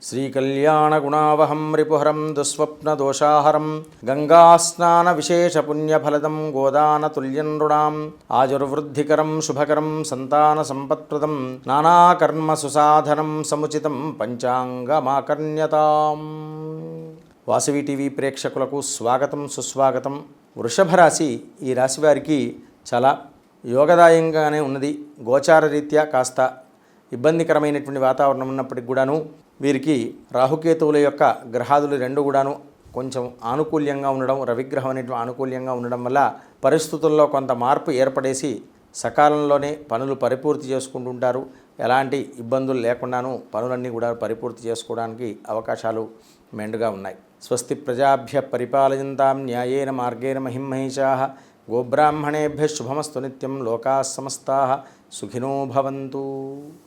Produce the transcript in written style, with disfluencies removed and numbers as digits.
శ్రీకళ్యాణగుణావహం రిపుహరం దుస్వప్నదోషాహరం గంగాస్నానవిశేషపుణ్యఫలదం గోదానతుల్యం నృణాం ఆజుర్వృద్ధికరం శుభకరం సంతానసంపత్ప్రదం నానాకర్మసుసాధనం సముచితం పంచాంగమాకర్ణ్యతాం. Vasavi TV ప్రేక్షకులకు స్వాగతం, సుస్వాగతం. వృషభ రాశి ఈ రాశి వారికి చాలా యోగదాయంగానే ఉన్నది. గోచార రీత్యా కాస్త ఇబ్బందికరమైనటువంటి వాతావరణం ఉన్నప్పటికి కూడాను వీరికి రాహుకేతువుల యొక్క గ్రహాదులు రెండు కూడాను కొంచెం ఆనుకూల్యంగా ఉండడం, రవిగ్రహం అనేటువంటి ఆనుకూల్యంగా ఉండడం వల్ల పరిస్థితుల్లో కొంత మార్పు ఏర్పడేసి సకాలంలోనే పనులు పరిపూర్తి చేసుకుంటుంటారు. ఎలాంటి ఇబ్బందులు లేకుండాను పనులన్నీ కూడా పరిపూర్తి చేసుకోవడానికి అవకాశాలు మెండుగా ఉన్నాయి. స్వస్తి ప్రజాభ్య పరిపాలయంతాం న్యాయేన మార్గేణ మహిమహేషాః గోబ్రాహ్మణేభ్య శుభమస్తు నిత్యం. లోకాః సమస్తాః సుఖినో భవంతు.